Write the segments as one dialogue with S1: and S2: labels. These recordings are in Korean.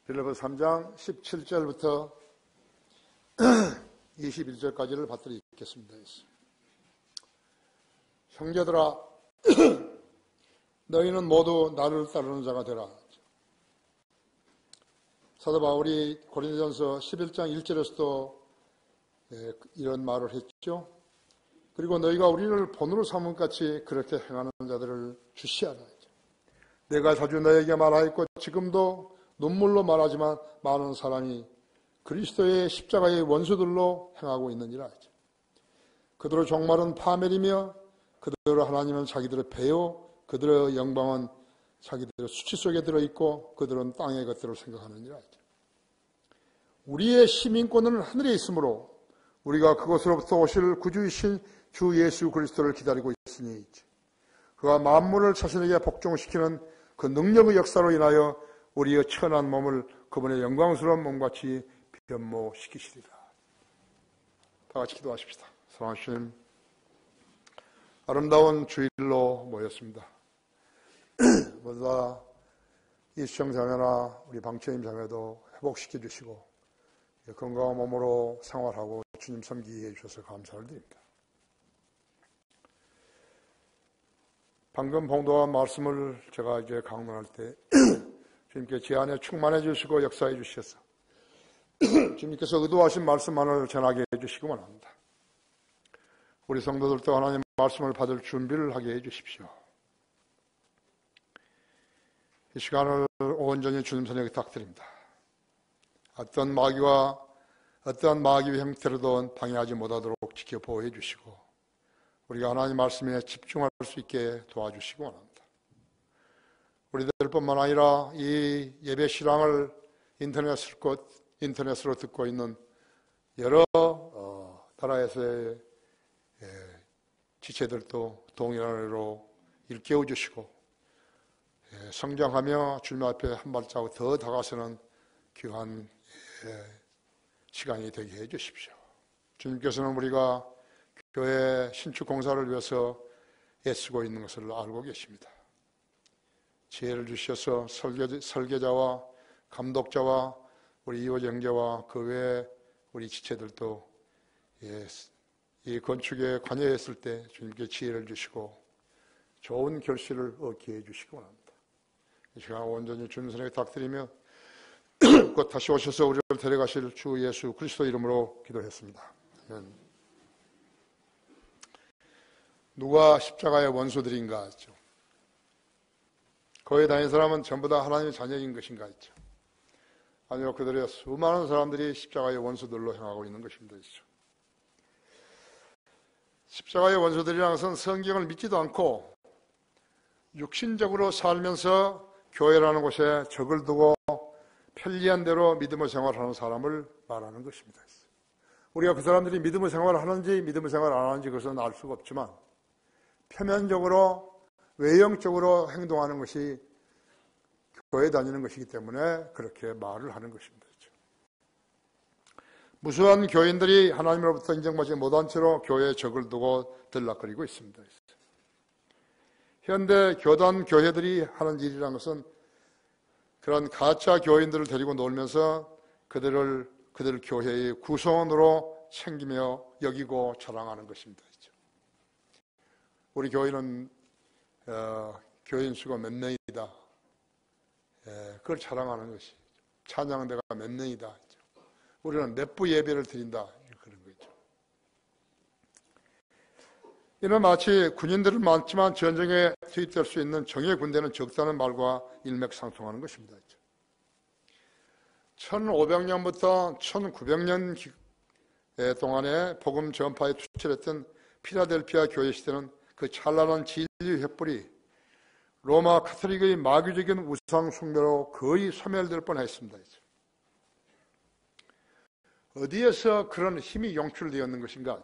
S1: 빌립보서 3장 17절부터 21절까지를 받들어 읽겠습니다. 형제들아, 너희는 모두 나를 따르는 자가 되라. 사도 바울이 고린도전서 11장 1절에서도 이런 말을 했죠. 그리고 너희가 우리를 본으로 삼은 같이 그렇게 행하는 자들을 주시하라. 내가 자주 너에게 말하였고 지금도 눈물로 말하지만 많은 사람이 그리스도의 십자가의 원수들로 행하고 있느니라. 그들의 종말은 파멸이며 그들의 하나님은 자기들의 배요 그들의 영광은 자기들의 수치 속에 들어있고 그들은 땅의 것들을 생각하느니라. 우리의 시민권은 하늘에 있으므로 우리가 그곳으로부터 오실 구주이신 주 예수 그리스도를 기다리고 있으니 그가 만물을 자신에게 복종시키는 그 능력의 역사로 인하여 우리의 천한 몸을 그분의 영광스러운 몸같이 변모시키시리라. 다 같이 기도하십시다. 사랑하는 주님, 아름다운 주일로 모였습니다. 모두 이 수정자매나 우리 방채임 자매도 회복시켜 주시고 건강한 몸으로 생활하고 주님 섬기게 해주셔서 감사를 드립니다. 방금 봉독한 말씀을 제가 이제 강론할 때 주님께 제 안에 충만해 주시고 역사해 주셔서 주님께서 의도하신 말씀만을 전하게 해주시기만 합니다. 우리 성도들도 하나님의 말씀을 받을 준비를 하게 해주십시오. 이 시간을 온전히 주님 손에 부탁드립니다. 어떤 마귀와 어떠한 마귀의 형태로도 방해하지 못하도록 지켜보호해 주시고 우리가 하나님 말씀에 집중할 수 있게 도와주시기 원합니다. 우리들뿐만 아니라 이 예배 실황을 인터넷으로 듣고 있는 여러 나라에서의 지체들도 동일하로 일깨워 주시고 성장하며 주님 앞에 한 발자국 더 다가서는 귀한 시간이 되게 해 주십시오. 주님께서는 우리가 교회 신축 공사를 위해서 애쓰고 있는 것을 알고 계십니다. 지혜를 주셔서 설계자와 감독자와 우리 이호 형제와 그 외에 우리 지체들도 이 건축에 관여했을 때 주님께 지혜를 주시고 좋은 결실을 얻게 해주시기 원합니다. 이 시간 온전히 주님 손에 부탁드리며 곧 다시 오셔서 우리를 데려가실 주 예수 그리스도 이름으로 기도했습니다. 아멘. 누가 십자가의 원수들인가 했죠. 거기에 다니는 사람은 전부 다 하나님의 자녀인 것인가 했죠. 아니요, 그들의 수많은 사람들이 십자가의 원수들로 행하고 있는 것입니다. 십자가의 원수들이라는 것은 성경을 믿지도 않고 육신적으로 살면서 교회라는 곳에 적을 두고 편리한 대로 믿음의 생활을 하는 사람을 말하는 것입니다. 우리가 그 사람들이 믿음의 생활을 하는지 믿음의 생활을 안 하는지 그것은 알 수가 없지만 표면적으로 외형적으로 행동하는 것이 교회 다니는 것이기 때문에 그렇게 말을 하는 것입니다. 무수한 교인들이 하나님으로부터 인정받지 못한 채로 교회에 적을 두고 들락거리고 있습니다. 현대 교단 교회들이 하는 일이라는 것은 그런 가짜 교인들을 데리고 놀면서 그들 교회의 구성원으로 챙기며 여기고 자랑하는 것입니다. 우리 교회는 교인 수가 몇 명이다. 그걸 자랑하는 것이 찬양대가 몇 명이다. 우리는 넷부 예배를 드린다. 그런 거죠. 이는 마치 군인들은 많지만 전쟁에 투입될 수 있는 정예 군대는 적다는 말과 일맥상통하는 것입니다. 1500년부터 1900년 동안에 복음 전파에 투철했던 필라델피아 교회 시대는 그 찬란한 진리의 횃불이 로마 카톨릭의 마귀적인 우상 숭배로 거의 소멸될 뻔했습니다. 어디에서 그런 힘이 용출되었는 것인가?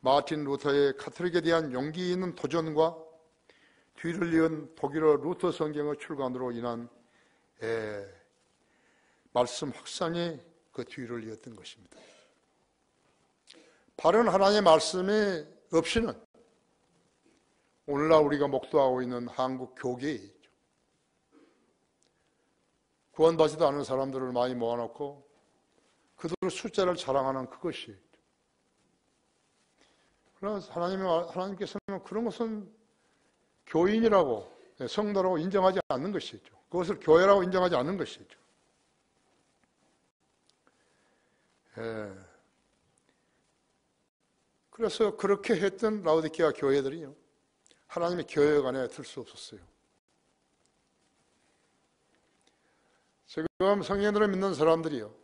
S1: 마틴 루터의 카톨릭에 대한 용기 있는 도전과 뒤를 이은 독일어 루터 성경의 출간으로 인한 말씀 확산이 그 뒤를 이었던 것입니다. 바른 하나님의 말씀이 없이는 오늘날 우리가 목도하고 있는 한국 교계이죠. 구원받지도 않은 사람들을 많이 모아놓고 그들의 숫자를 자랑하는 그것이. 그러나 하나님께서는 그런 것은 교인이라고, 성도라고 인정하지 않는 것이죠. 그것을 교회라고 인정하지 않는 것이죠. 예. 그래서 그렇게 했던 라오디게아 교회들이요, 하나님의 교회 안에 들 수 없었어요. 지금 성령들을 믿는 사람들이요,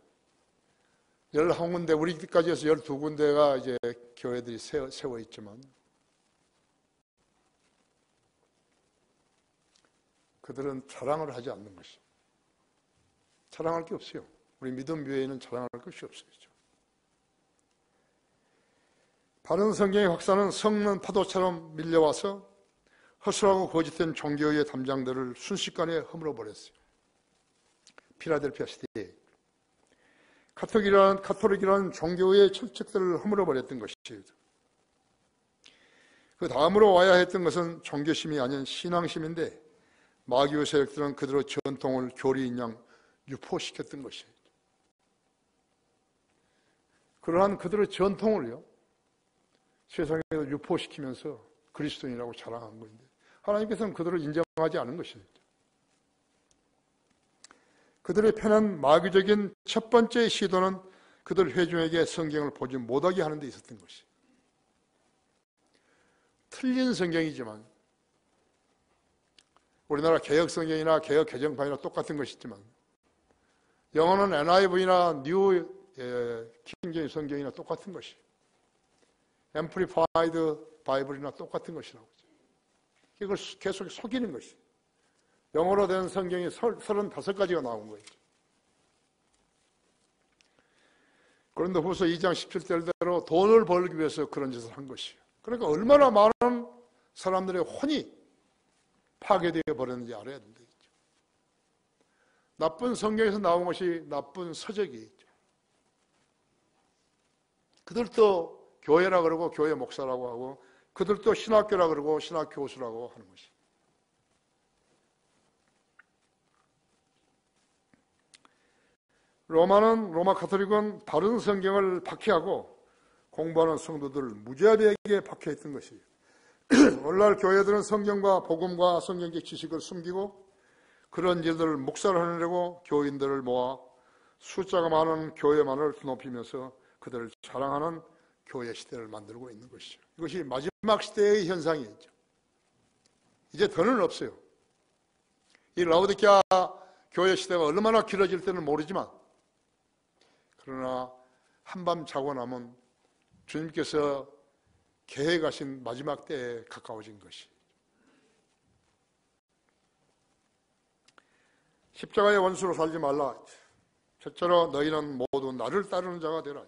S1: 11군데, 우리까지 해서 12군데가 이제 교회들이 세워 있지만, 그들은 자랑을 하지 않는 것이. 자랑할 게 없어요. 우리 믿음 외에는 자랑할 것이 없어요. 바른 성경의 확산은 섞는 파도처럼 밀려와서 허술하고 거짓된 종교의 담장들을 순식간에 허물어버렸어요. 필라델피아 시대에 카톨릭이라는 종교의 철책들을 허물어버렸던 것이에요. 그 다음으로 와야 했던 것은 종교심이 아닌 신앙심인데, 마귀의 세력들은 그들의 전통을 교리인 양 유포시켰던 것이에요. 그러한 그들의 전통을요, 세상에서 유포시키면서 그리스도인이라고 자랑한 건데, 하나님께서는 그들을 인정하지 않은 것이에요. 그들의 편한 마귀적인 첫 번째 시도는 그들 회중에게 성경을 보지 못하게 하는 데 있었던 것이에요. 틀린 성경이지만, 우리나라 개혁 성경이나 개혁 개정판이나 똑같은 것이지만, 영어는 NIV나 뉴 킹제임스 성경이나 똑같은 것이에요. 앰플리파이드 바이블이나 똑같은 것이라고. 이걸 계속 속이는 것이에요. 영어로 된 성경이 35가지가 나온 거예요. 그런데 후서 2장 17절대로 돈을 벌기 위해서 그런 짓을 한 것이에요. 그러니까 얼마나 많은 사람들의 혼이 파괴되어 버렸는지 알아야 된다. 나쁜 성경에서 나온 것이 나쁜 서적이죠. 그들도 교회라 그러고 교회 목사라고 하고, 그들도 신학교라 그러고 신학 교수라고 하는 것이. 로마 카톨릭은 바른 성경을 박해하고 공부하는 성도들을 무자비하게 박해했던 것이에요. 오늘날 교회들은 성경과 복음과 성경적 지식을 숨기고 그런 일들을 묵살하려고 교인들을 모아 숫자가 많은 교회만을 높이면서 그들을 자랑하는 교회 시대를 만들고 있는 것이죠. 이것이 마지막 시대의 현상이죠. 이제 더는 없어요. 이 라오디게아 교회 시대가 얼마나 길어질 때는 모르지만, 그러나 한밤 자고 나면 주님께서 계획하신 마지막 때에 가까워진 것이. 십자가의 원수로 살지 말라. 첫째로 너희는 모두 나를 따르는 자가 되라.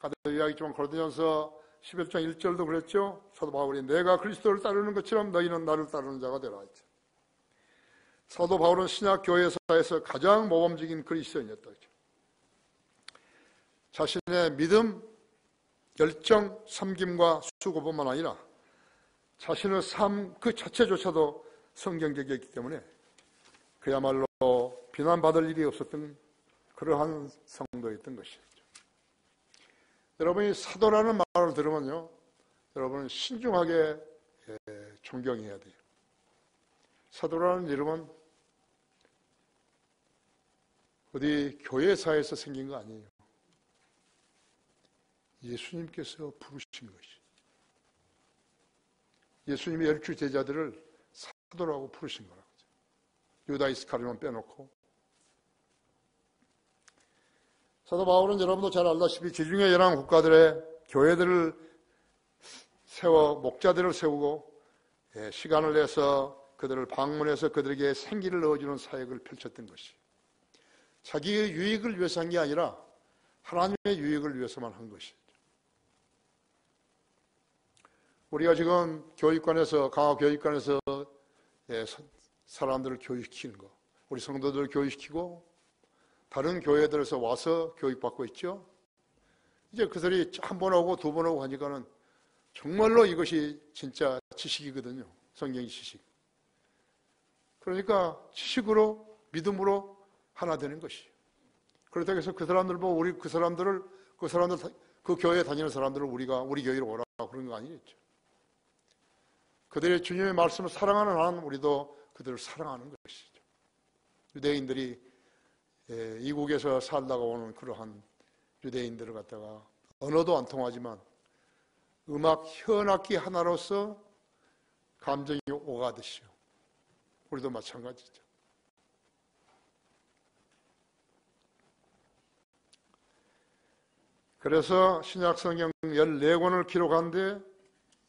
S1: 아까 이야기했지만 고린도전서 11장 1절도 그랬죠. 사도 바울이 내가 그리스도를 따르는 것처럼 너희는 나를 따르는 자가 되라. 사도 바울은 신약 교회사에서 가장 모범적인 그리스도인이었다. 자신의 믿음, 열정, 섬김과 수고뿐만 아니라 자신의 삶 그 자체조차도 성경적이었기 때문에 그야말로 비난받을 일이 없었던 그러한 성도였던 것이죠. 여러분이 사도라는 말을 들으면요, 여러분은 신중하게 존경해야 돼요. 사도라는 이름은 어디 교회사에서 생긴 거 아니에요. 예수님께서 부르신 것이. 예수님이 12 제자들을 사도라고 부르신 거라고. 유다 이스카리온 빼놓고. 사도 바울은 여러분도 잘 알다시피 지중해 연안 국가들의 교회들을 세워 목자들을 세우고 시간을 내서 그들을 방문해서 그들에게 생기를 넣어주는 사역을 펼쳤던 것이. 자기의 유익을 위해서 한 게 아니라 하나님의 유익을 위해서만 한 것이죠. 우리가 지금 교육관에서, 강화교육관에서 사람들을 교육시키는 거, 우리 성도들을 교육시키고 다른 교회들에서 와서 교육받고 있죠. 이제 그들이 한 번 오고 두 번 오고 하니까는 정말로 이것이 진짜 지식이거든요. 성경 지식. 그러니까 지식으로, 믿음으로 하나 되는 것이에요. 그렇다고 해서 그 사람들 보고 우리 그 사람들, 그 교회에 다니는 사람들을 우리가 우리 교회로 오라고 그런 거 아니겠죠. 그들의 주님의 말씀을 사랑하는 한 우리도 그들을 사랑하는 것이죠. 유대인들이 이국에서 살다가 오는 그러한 유대인들을 갖다가 언어도 안 통하지만 음악 현악기 하나로서 감정이 오가듯이요. 우리도 마찬가지죠. 그래서 신약성경 14권을 기록한 데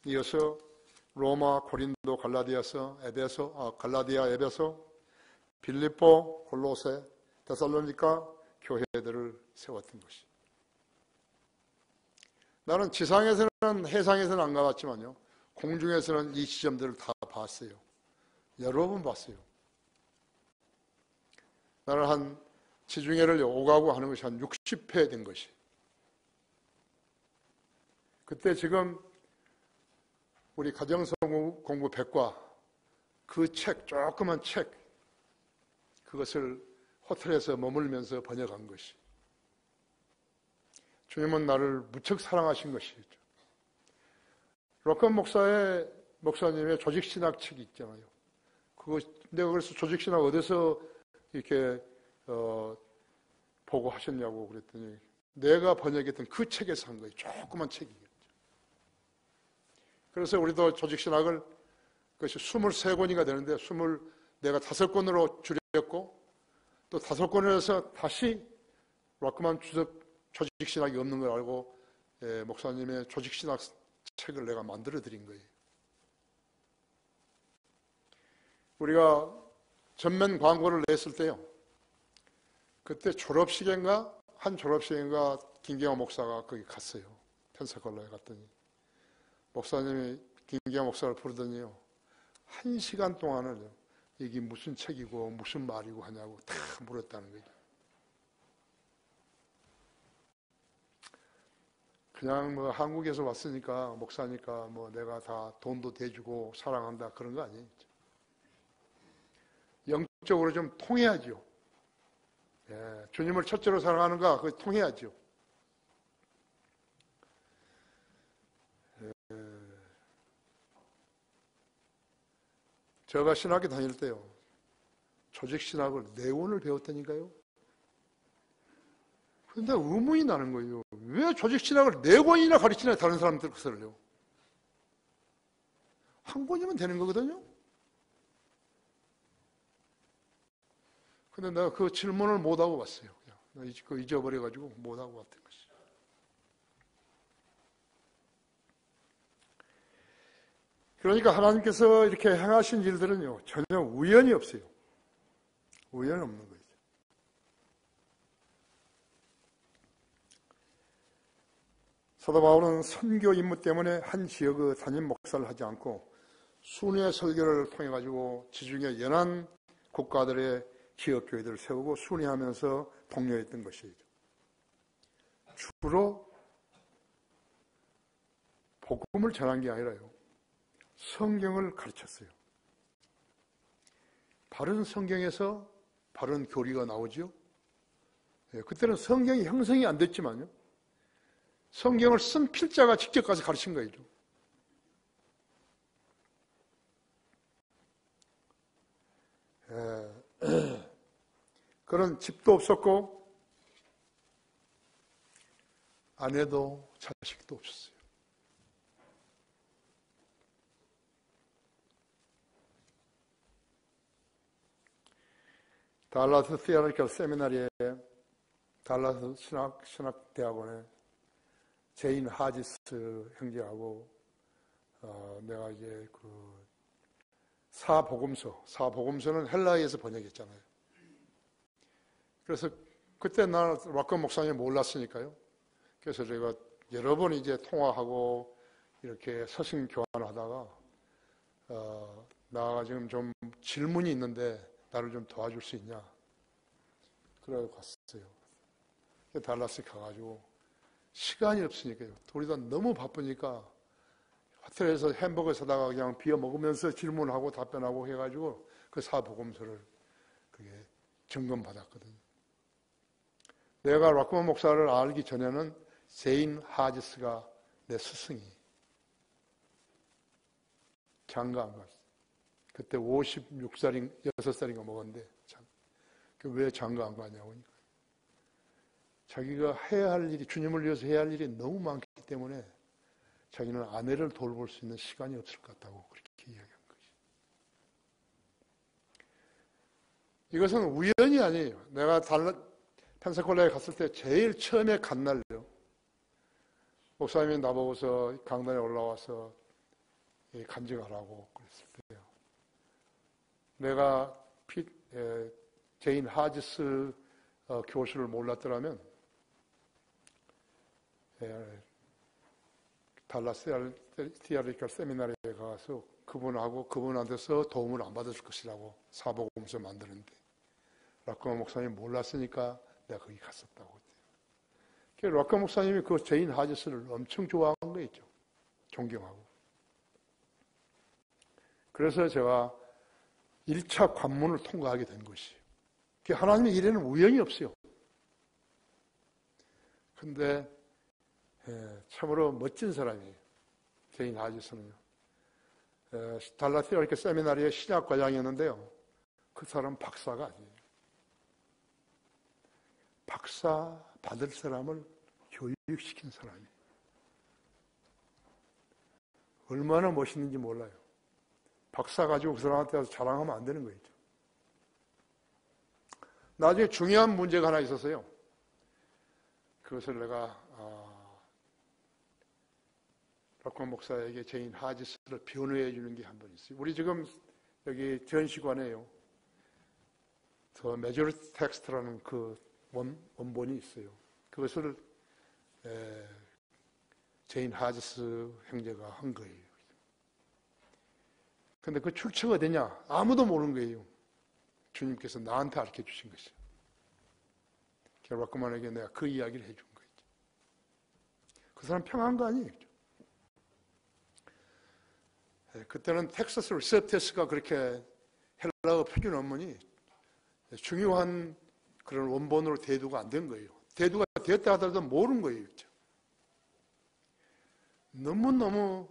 S1: 이어서 로마, 고린도, 갈라디아, 에베소, 빌립보, 골로새, 데살로니가 교회들을 세웠던 것이. 나는 지상에서는, 해상에서는 안 가봤지만요, 공중에서는 이 지점들을 다 봤어요. 여러 번 봤어요. 나는 한 지중해를 오가고 하는 것이 한 60회 된 것이. 그때 지금 우리 가정성공부 백과 그 책, 조그만 책, 그것을 호텔에서 머물면서 번역한 것이. 주님은 나를 무척 사랑하신 것이죠. 로컨 목사님의 조직신학 책이 있잖아요. 내가 그래서 조직신학 어디서 이렇게 보고 하셨냐고 그랬더니 내가 번역했던 그 책에서 한 거예요. 조그만 책이겠죠. 그래서 우리도 조직신학을 그것이 23권이가 되는데 내가 5권으로 줄였고 또 5권에서 다시 라크만 조직신학이 없는 걸 알고 목사님의 조직신학 책을 내가 만들어 드린 거예요. 우리가 전면 광고를 냈을 때요. 그때 한 졸업식인가 김경호 목사가 거기 갔어요. 펜사콜라에 갔더니 목사님이 김경호 목사를 부르더니요. 1시간 동안을 이게 무슨 책이고 무슨 말이고 하냐고 다 물었다는 거죠. 그냥 뭐 한국에서 왔으니까 목사니까 뭐 내가 다 돈도 대주고 사랑한다 그런 거 아니에요. 영적으로 좀 통해야죠. 예, 주님을 첫째로 사랑하는가 그거 통해야죠. 제가 신학교 다닐 때요. 조직신학을 4권을 배웠다니까요. 그런데 의문이 나는 거예요. 왜 조직신학을 4권이나 가르치냐 다른 사람들 것을요. 한 권이면 되는 거거든요. 근데 내가 그 질문을 못하고 왔어요. 그냥 그거 잊어버려가지고 못하고 왔던 것이죠. 그러니까 하나님께서 이렇게 행하신 일들은요, 전혀 우연이 없어요. 우연이 없는 거죠. 사도 바울은 선교 임무 때문에 한 지역의 담임 목사를 하지 않고 순회 설교를 통해 가지고 지중해 연안 국가들의 지역 교회들을 세우고 순회하면서 독려했던 것이죠. 주로 복음을 전한 게 아니라요. 성경을 가르쳤어요. 바른 성경에서 바른 교리가 나오죠. 그때는 성경이 형성이 안 됐지만요. 성경을 쓴 필자가 직접 가서 가르친 거예요. 그런 집도 없었고 아내도 자식도 없었어요. 달라스 티어리컬 세미나리에 달라스 신학대학원에 제인 하지스 형제하고 내가 이제 그 사복음서는 헬라어에서 번역했잖아요. 그래서 그때 나는 락건 목사님 몰랐으니까요. 그래서 제가 여러 번 이제 통화하고 이렇게 서신 교환하다가 나 지금 좀 질문이 있는데 나를 좀 도와줄 수 있냐? 그러고 갔어요. 달라스 가가지고 시간이 없으니까요. 우리 다 너무 바쁘니까 호텔에서 햄버거 사다가 그냥 비워 먹으면서 질문하고 답변하고 해가지고 그 사복음서를 그게 점검받았거든요. 내가 락커먼 목사를 알기 전에는 제인 하지스가 내 스승이 장가 안 갔어. 그때 6살인가 먹었는데 왜 장가 안 가냐고. 자기가 해야 할 일이, 주님을 위해서 해야 할 일이 너무 많기 때문에 자기는 아내를 돌볼 수 있는 시간이 없을 것 같다고 그렇게 이야기한 거지. 이것은 우연이 아니에요. 내가 펜사콜라에 갔을 때 제일 처음에 간 날요. 목사님이 나보고서 강단에 올라와서 간증하라고 그랬을 때요. 내가 제인 하지스 교수를 몰랐더라면 달라스 티아리컬 세미나리에 가서 그분한테서 도움을 안 받아줄 것이라고 사복음서 만드는데 락커먼 목사님이 몰랐으니까 내가 거기 갔었다고. 락커먼 목사님이 그 제인 하지스를 엄청 좋아한 거 있죠. 존경하고. 그래서 제가 1차 관문을 통과하게 된 것이에요. 하나님의 일에는 우연이 없어요. 근데 참으로 멋진 사람이에요. 제인 하지스는요. 달라스 이렇게 세미나리의 신학 과장이었는데요. 그 사람 박사가 아니에요. 박사 받을 사람을 교육시킨 사람이에요. 얼마나 멋있는지 몰라요. 박사 가지고 그 사람한테 와서 자랑하면 안 되는 거죠. 나중에 중요한 문제가 하나 있었어요. 그것을 내가 락커먼 목사에게 제인 하지스를 변호해 주는 게 한 번 있어요. 우리 지금 여기 전시관에요. 더 메조리티 텍스트라는 그 원본이 있어요. 그것을 제인 하지스 형제가 한 거예요. 근데 그 출처가 어디냐? 아무도 모르는 거예요. 주님께서 나한테 알려 주신 것이에요. 락커먼에게 내가 그 이야기를 해준 거죠. 그 사람 평안한 거 아니에요. 그때는 텍사스 리셉테스가 그렇게 헬라어 표준 원문이 중요한 그런 원본으로 대두가 안 된 거예요. 대두가 되었다 하더라도 모르는 거예요. 그렇죠? 너무너무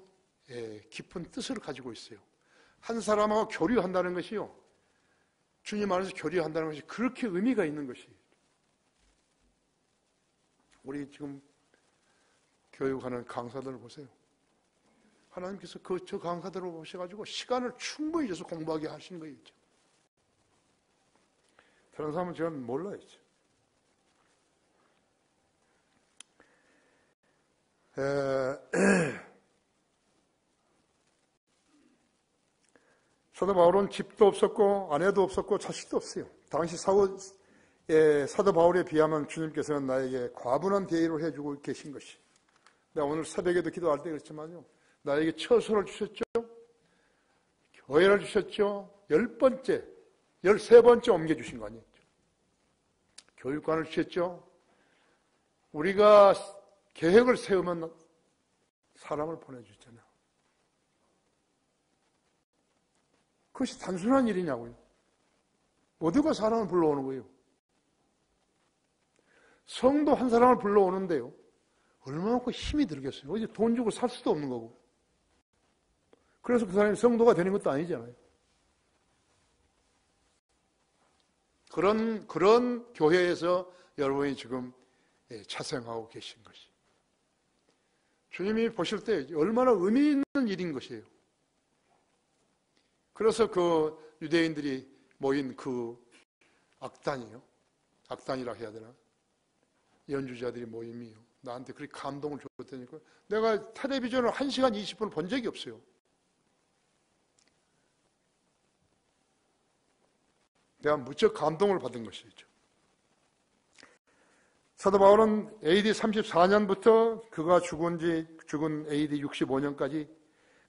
S1: 깊은 뜻을 가지고 있어요. 한 사람하고 교류한다는 것이요. 주님 안에서 교류한다는 것이 그렇게 의미가 있는 것이에요. 우리 지금 교육하는 강사들을 보세요. 하나님께서 저 강사들을 보셔가지고 시간을 충분히 줘서 공부하게 하시는 거예요. 다른 사람은 저는 몰라요. 사도 바울은 집도 없었고 아내도 없었고 자식도 없어요. 당시 사도 바울에 비하면 주님께서는 나에게 과분한 대의를 해주고 계신 것이. 내가 오늘 새벽에도 기도할 때 그랬지만요. 나에게 처소를 주셨죠. 교회를 주셨죠. 10번째, 13번째 옮겨주신 거 아니에요. 교육관을 주셨죠. 우리가 계획을 세우면 사람을 보내주잖아요. 그것이 단순한 일이냐고요. 모두가 사람을 불러오는 거예요. 성도 한 사람을 불러오는데요. 얼마나 힘이 들겠어요. 이제 돈 주고 살 수도 없는 거고. 그래서 그 사람이 성도가 되는 것도 아니잖아요. 그런 교회에서 여러분이 지금 차생하고 계신 것이. 주님이 보실 때 얼마나 의미 있는 일인 것이에요. 그래서 그 유대인들이 모인 그 악단이요. 악단이라 해야 되나? 연주자들이 모임이요. 나한테 그렇게 감동을 줬다니까. 내가 텔레비전을 1시간 20분을 본 적이 없어요. 내가 무척 감동을 받은 것이죠. 사도 바울은 AD 34년부터 그가 죽은 AD 65년까지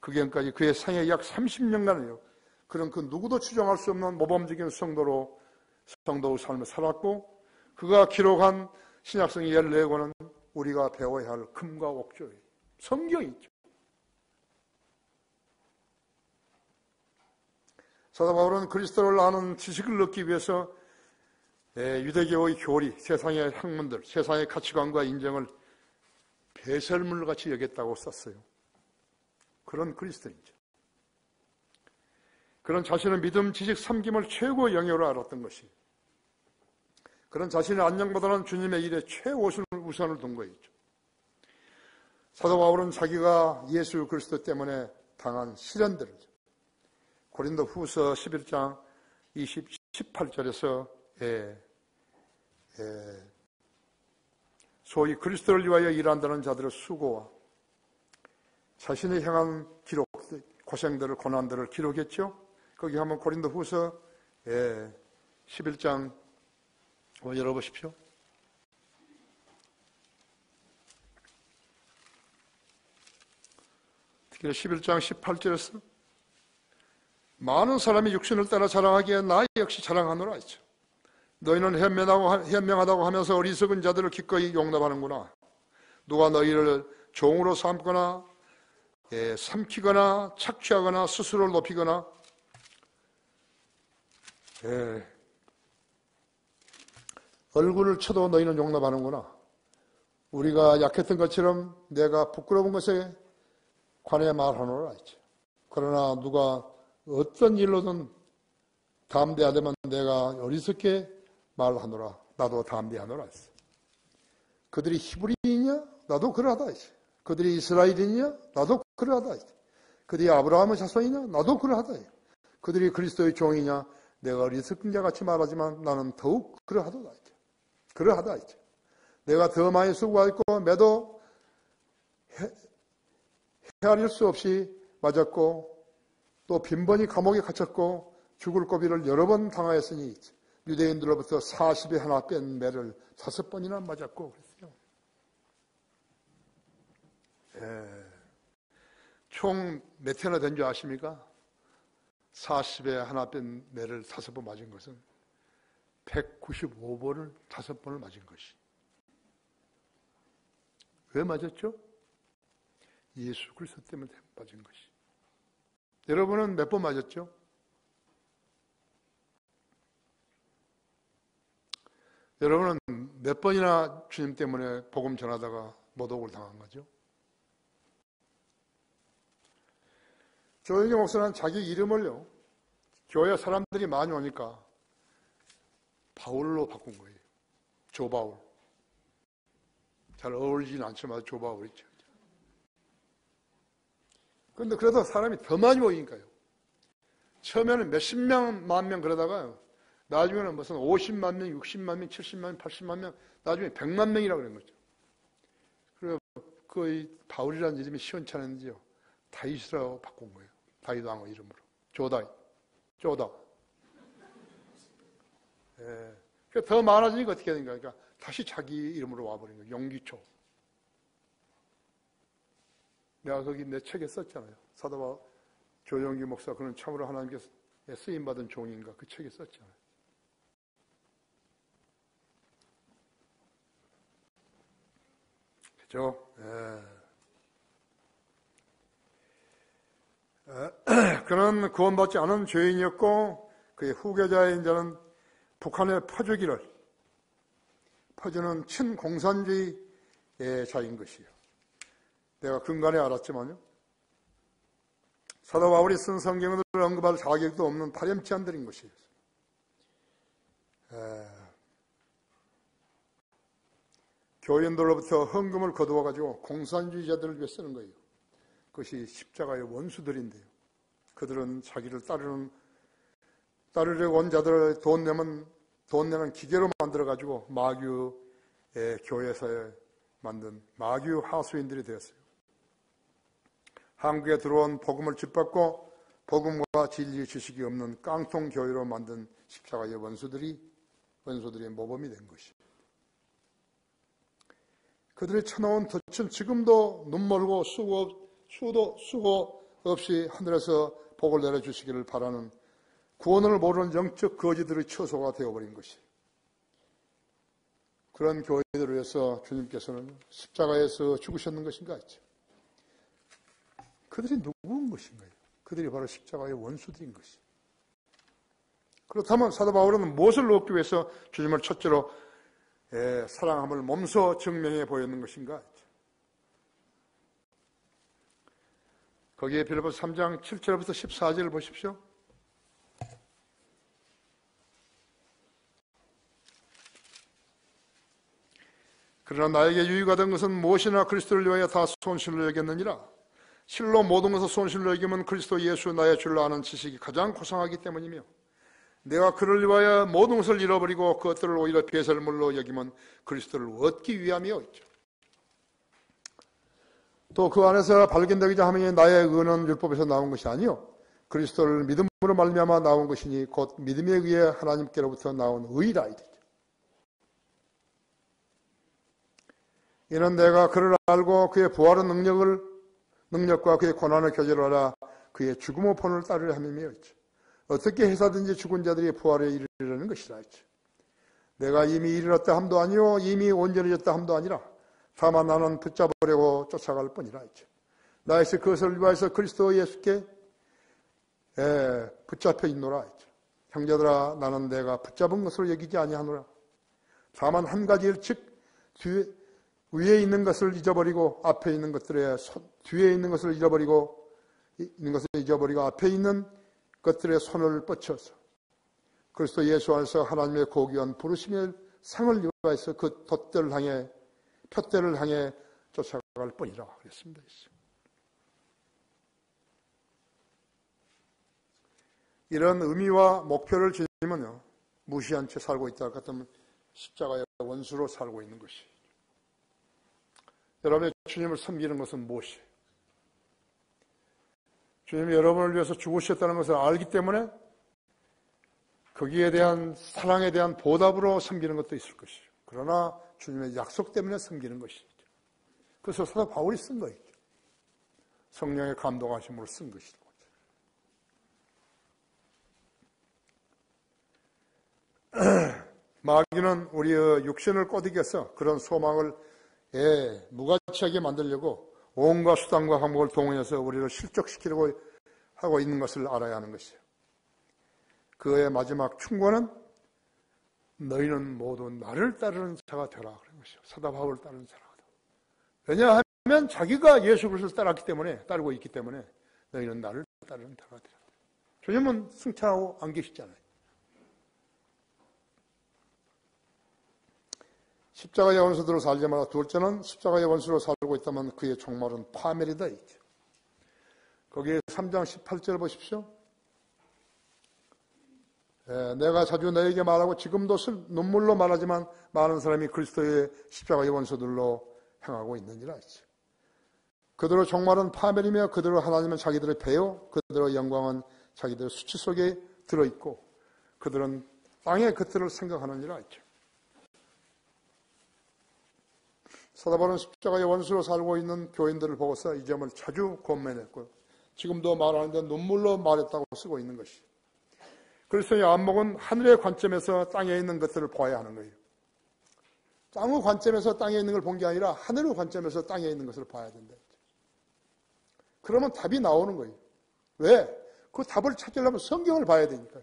S1: 그경까지 그의 생애 약 30년간을요. 그런 그 누구도 추정할 수 없는 모범적인 성도의 삶을 살았고 그가 기록한 신약성의 14권은 우리가 배워야 할 금과 옥조예요. 성경이죠. 사도 바울은 그리스도를 아는 지식을 얻기 위해서 유대교의 교리, 세상의 학문들, 세상의 가치관과 인정을 배설물같이 여겼다고 썼어요. 그런 그리스도인이죠. 그런 자신의 믿음, 지식, 섬김을 최고의 영예로 알았던 것이, 그런 자신의 안녕보다는 주님의 일에 최우선을 둔 거였죠. 사도 바울은 자기가 예수 그리스도 때문에 당한 시련들을 고린도 후서 11장 18절에서 소위 그리스도를 위하여 일한다는 자들의 수고와 자신이 행한 기록, 고생들을, 고난들을 기록했죠. 거기 한번 고린도 후서 11장 한번 열어보십시오. 특히 11장 18절에서 많은 사람이 육신을 따라 자랑하기에 나 역시 자랑하노라 했죠. 너희는 현명하다고 하면서 어리석은 자들을 기꺼이 용납하는구나. 누가 너희를 종으로 삼거나 삼키거나 착취하거나 스스로를 높이거나 얼굴을 쳐도 너희는 용납하는구나. 우리가 약했던 것처럼 내가 부끄러운 것에 관해 말하노라 했죠. 그러나 누가 어떤 일로든 담대하다면 내가 어리석게 말하노라. 나도 담대하노라 했어. 그들이 히브리인이냐? 나도 그러하다 했어. 그들이 이스라엘인이냐? 나도 그러하다 했어. 그들이 아브라함의 자손이냐? 나도 그러하다 했어. 그들이 그리스도의 종이냐? 내가 어리석은 자 같이 말하지만 나는 더욱 그러하다 했죠. 그러하다 했죠. 내가 더 많이 수고했고 매도 헤아릴 수 없이 맞았고 또 빈번히 감옥에 갇혔고 죽을 고비를 여러 번 당하였으니 유대인들로부터 40에 하나 뺀 매를 5번이나 맞았고 그랬어요. 총 몇 회나 된 줄 아십니까? 40에 하나 뺀 매를 5번 맞은 것은 195번을 5번을 맞은 것이. 왜 맞았죠? 예수 그리스도 때문에 맞은 것이. 여러분은 몇 번 맞았죠? 여러분은 몇 번이나 주님 때문에 복음 전하다가 모독을 당한 거죠? 조영기 목사는 자기 이름을요, 교회 사람들이 많이 오니까 바울로 바꾼 거예요. 조바울. 잘 어울리진 않지만 조바울이죠. 그런데 그래도 사람이 더 많이 모이니까요. 처음에는 몇십 명, 만 명 그러다가요. 나중에는 무슨 50만 명, 60만 명, 70만 명, 80만 명, 나중에 100만 명이라고 그런 거죠. 그리고 그 바울이라는 이름이 시원찮은지요. 다윗이라고 바꾼 거예요. 다윗 왕의 이름으로. 조다. 더 많아지니까 어떻게 되는가. 그러니까 다시 자기 이름으로 와버린 거예요. 용기초. 내가 거기 내 책에 썼잖아요. 사도바 조용기 목사, 그는 참으로 하나님께서 쓰임받은 종인가. 그 책에 썼잖아요. 그죠? 그는 구원받지 않은 죄인이었고 그의 후계자인 자는 북한에 퍼주는 친공산주의의 자인 것이요. 내가 근간에 알았지만요. 사도 바울이 쓴 성경을 언급할 자격도 없는 파렴치한들인 것이에요. 교인들로부터 헌금을 거두어가지고 공산주의자들을 위해 쓰는 거예요. 그것이 십자가의 원수들인데요. 그들은 자기를 따르려고 온 자들을 돈 내는 기계로 만들어가지고 마귀의 교회사에 만든 마귀 하수인들이 되었어요. 한국에 들어온 복음을 짓밟고 복음과 진리의 지식이 없는 깡통 교회로 만든 십자가의 원수들의 모범이 된 것이에요. 그들이 쳐놓은 덫은 지금도 눈멀고 수고 없이 하늘에서 복을 내려주시기를 바라는 구원을 모르는 영적 거지들의 처소가 되어버린 것이에요. 그런 교회들을 위해서 주님께서는 십자가에서 죽으셨는 것인가 했죠. 그들이 누구인 것인가요? 그들이 바로 십자가의 원수들인 것이에요. 그렇다면 사도 바울은 무엇을 얻기 위해서 주님을 첫째로 사랑함을 몸소 증명해 보였는 것인가? 거기에 빌립보서 3장 7절부터 14절을 보십시오. 그러나 나에게 유익이 된 것은 무엇이나 그리스도를 위하여 다 손실로 여겼느니라. 실로 모든 것을 손실로 여기면 그리스도 예수 나의 줄로 아는 지식이 가장 고상하기 때문이며, 내가 그를 위하여 모든 것을 잃어버리고 그것들을 오히려 배설물로 여기면 그리스도를 얻기 위함이요 있죠. 또 그 안에서 발견되기자 하면 나의 의는 율법에서 나온 것이 아니요 그리스도를 믿음으로 말미암아 나온 것이니 곧 믿음에 의해 하나님께로부터 나온 의라 이르죠. 이는 내가 그를 알고 그의 부활의 능력과 그의 고난을 교제하라 그의 죽음의 본을 따르려 함이며 있죠. 어떻게 해서든지 죽은 자들이 부활에 이르려는 것이라 했죠. 내가 이미 이르렀다 함도 아니요 이미 온전해졌다 함도 아니라 다만 나는 붙잡으려고 쫓아갈 뿐이라 했죠. 나에서 그것을 위하여서 그리스도 예수께 붙잡혀 있노라 했죠. 형제들아 나는 내가 붙잡은 것으로 여기지 아니하노라. 다만 한 가지를 즉 위에 있는 것을 잊어버리고 앞에 있는 것들에 뒤에 있는 것을 잊어버리고 앞에 있는 것들의 손을 뻗쳐서 그리스도 예수 안에서 하나님의 고귀한 부르심의 상을 위하여서 그 표대를 향해 쫓아갈 뿐이라 그랬습니다. 이런 의미와 목표를 지니면요 무시한 채 살고 있다 같으면 십자가의 원수로 살고 있는 것이. 여러분의 주님을 섬기는 것은 무엇이에요? 주님이 여러분을 위해서 죽으셨다는 것을 알기 때문에 거기에 대한 사랑에 대한 보답으로 섬기는 것도 있을 것이죠. 그러나 주님의 약속 때문에 섬기는 것이죠. 그래서 사도 바울이 쓴 거예요. 성령의 감동하심으로 쓴 것이죠. 마귀는 우리의 육신을 꼬드겨서 그런 소망을 무가치하게 만들려고 온갖 수단과 방법을 동원해서 우리를 실족시키려고 하고 있는 것을 알아야 하는 것이에요. 그의 마지막 충고는 너희는 모두 나를 따르는 자가 되라 그런 것이죠. 사도 바울을 따르는 자가 되라. 왜냐하면 자기가 예수 그리스도를 따르고 있기 때문에 너희는 나를 따르는 자가 되라. 주님은 승천하고 안 계시잖아요. 십자가의 원수대로 살자마자 둘째는 십자가의 원수로 살고 있다면 그의 종말은 파멸이다 있죠. 거기에 3장 18절 보십시오. 내가 자주 너에게 말하고 지금도 눈물로 말하지만 많은 사람이 그리스도의 십자가의 원수들로 행하고 있느니라 했죠. 그들의 종말은 파멸이며 그들의 하나님은 자기들의 배요 그들의 영광은 자기들의 수치 속에 들어있고 그들은 땅의 것들을 생각하느니라 했죠. 사도 바울은 십자가의 원수로 살고 있는 교인들을 보고서 이 점을 자주 권면했고 지금도 말하는데 눈물로 말했다고 쓰고 있는 것이. 그리스도의 안목은 하늘의 관점에서 땅에 있는 것들을 봐야 하는 거예요. 땅의 관점에서 땅에 있는 걸 본 게 아니라 하늘의 관점에서 땅에 있는 것을 봐야 된다. 그러면 답이 나오는 거예요. 왜? 그 답을 찾으려면 성경을 봐야 되니까요.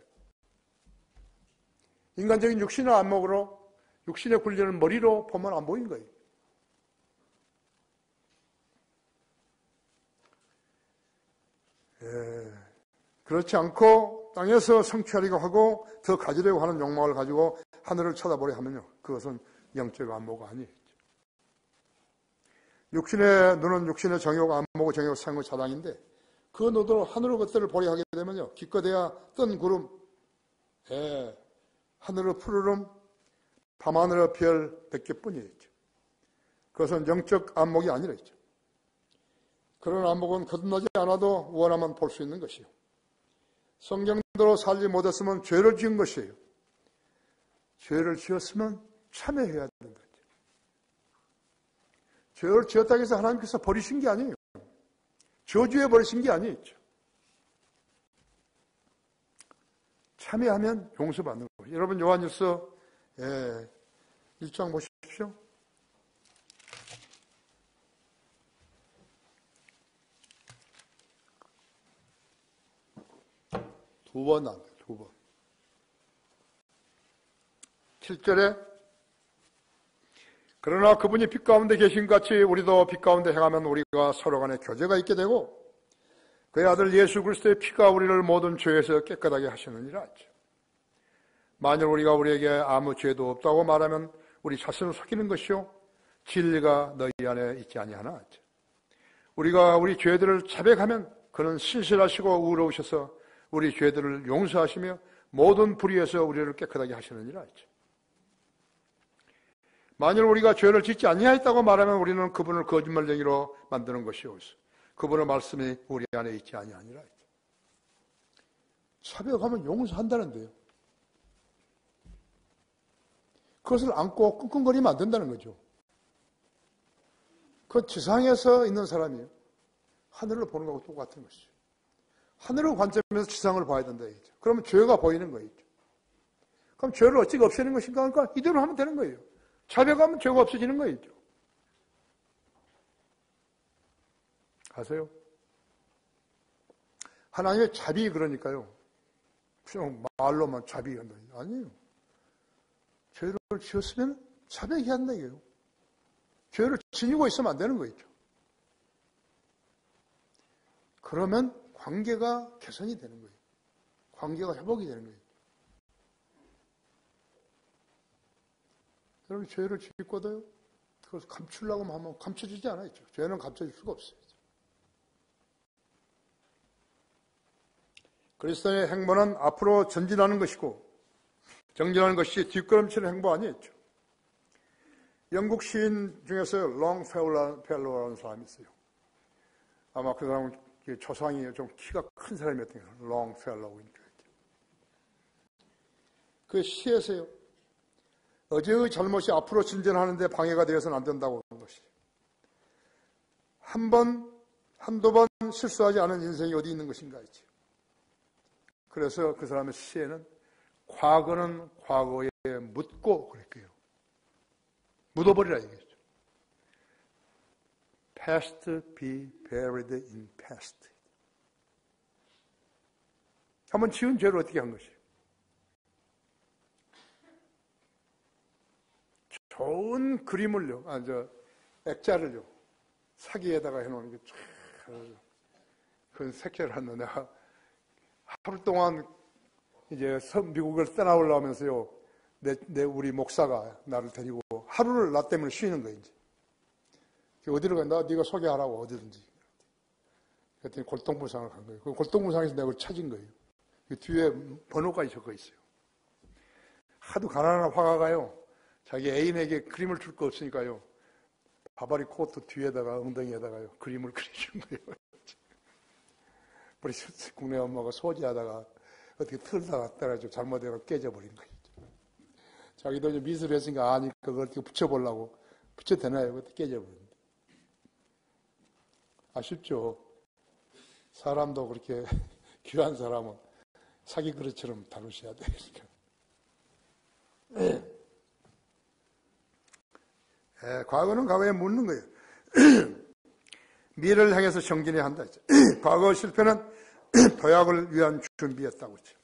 S1: 인간적인 육신의 안목으로 육신의 굴리는 머리로 보면 안 보이는 거예요. 그렇지 않고 땅에서 성취하려고 하고 더 가지려고 하는 욕망을 가지고 하늘을 쳐다보려 하면요. 그것은 영적 안목 아니에요. 육신의 눈은 육신의 정욕, 안목의 정욕, 생의 자당인데 그 눈으로 하늘의 것들을 보려 하게 되면요. 기껏해야 뜬 구름, 하늘의 푸르름, 밤하늘의 별 100개뿐이에요. 그것은 영적 안목이 아니라 있죠. 그런 안목은 거듭나지 않아도 원하면 볼 수 있는 것이요. 성경대로 살지 못했으면 죄를 지은 것이에요. 죄를 지었으면 참회해야 되는 거죠. 죄를 지었다고 해서 하나님께서 버리신 게 아니에요. 저주해 버리신 게 아니에요. 참회하면 용서받는 거예요. 여러분 요한일서 1장 보십시오. 두 번. 7절에 그러나 그분이 빛 가운데 계신 같이 우리도 빛 가운데 행하면 우리가 서로 간에 교제가 있게 되고 그의 아들 예수 그리스도의 피가 우리를 모든 죄에서 깨끗하게 하시느니라 하죠. 만일 우리가 우리에게 아무 죄도 없다고 말하면 우리 자신을 속이는 것이요 진리가 너희 안에 있지 아니하나 하죠. 우리가 우리 죄들을 자백하면 그는 신실하시고 의로우셔서 우리 죄들을 용서하시며 모든 불의에서 우리를 깨끗하게 하시느니라 하죠. 만일 우리가 죄를 짓지 아니하였다고 말하면 우리는 그분을 거짓말쟁이로 만드는 것이오소. 그분의 말씀이 우리 안에 있지 아니하니라. 자백하면 용서한다는데요. 그것을 안고 끙끙거리면 안 된다는 거죠. 그건 지상에서 있는 사람이에요. 하늘을 보는 것하고 똑같은 것이죠. 하늘의 관점에서 지상을 봐야 된다 얘기죠. 그러면 죄가 보이는 거예요. 그럼 죄를 어찌게 없애는 것인가? 그러니까 이대로 하면 되는 거예요. 자백하면 죄가 없어지는 거예요. 아세요? 하나님의 자비 그러니까요. 그냥 말로만 자비한다. 아니에요. 죄를 지었으면 자백해야 한다 이게요. 죄를 지니고 있으면 안 되는 거죠. 그러면 관계가 개선이 되는 거예요. 관계가 회복이 되는 거예요. 여러분 죄를 짓고도요. 그것을 감추려고 하면 감춰지지 않아요. 죄는 감춰질 수가 없어요. 그리스도의 행보는 앞으로 전진하는 것이고 정진하는 것이 뒷걸음치는 행보 아니었죠. 영국 시인 중에서 롱펠로우라는 사람이 있어요. 아마 그 사람은 조상이 좀 키가 큰 사람이었던 거예요. 롱펠로우. 그 시에서요. 어제의 잘못이 앞으로 진전하는데 방해가 되어서는 안 된다고 하는 것이. 한두 번 실수하지 않은 인생이 어디 있는 것인가 했지. 그래서 그 사람의 시에는 과거는 과거에 묻고 그랬고요. 묻어버리라 얘기했죠. Past be buried in past. 한번 지은 죄를 어떻게 한 것이에요? 좋은 그림을요, 액자를요, 사기에다가 해놓는 게 참, 그런 색채를 하는데 내가 하루 동안 이제 미국을 떠나오려면서요, 우리 목사가 나를 데리고 하루를 나 때문에 쉬는 거예요, 이제. 어디로 가? 네가 소개하라고, 어디든지. 그랬더니 골동부상을 간 거예요. 그 골동부상에서 내가 찾은 거예요. 그 뒤에 번호까지 적혀 있어요. 하도 가난한 화가가요, 자기 애인에게 그림을 줄 거 없으니까요, 바바리 코트 뒤에다가 엉덩이에다가요, 그림을 그려준 거예요. 우리 국내 엄마가 소지하다가 어떻게 틀다가 따라가지고 잘못해서 깨져버린 거예요. 자기도 이제 미술을 했으니까 아니까 그걸 어떻게 붙여보려고 붙여대나요? 그것도 깨져버립니다. 아쉽죠? 사람도 그렇게 귀한 사람은 사기 그릇처럼 다루셔야 되니까. 과거는 과거에 묻는 거예요. 미래를 향해서 정진해야 한다 했죠. 과거 실패는 도약을 위한 준비였다고 했죠.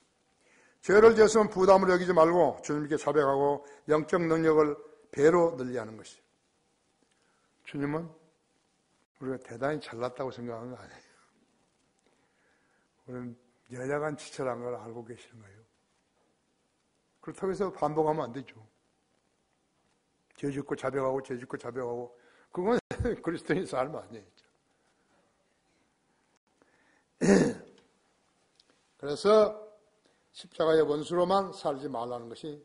S1: 죄를 지었으면 부담을 여기지 말고 주님께 자백하고 영적 능력을 배로 늘려야 하는 것이죠. 주님은 우리가 대단히 잘났다고 생각하는 거 아니에요. 우리는 여야간 지체라는 걸 알고 계시는 거예요. 그렇다고 해서 반복하면 안 되죠. 죄 짓고 자백하고 죄 짓고 자백하고 그건 그리스도인 삶 아니에요. 그래서 십자가의 원수로만 살지 말라는 것이,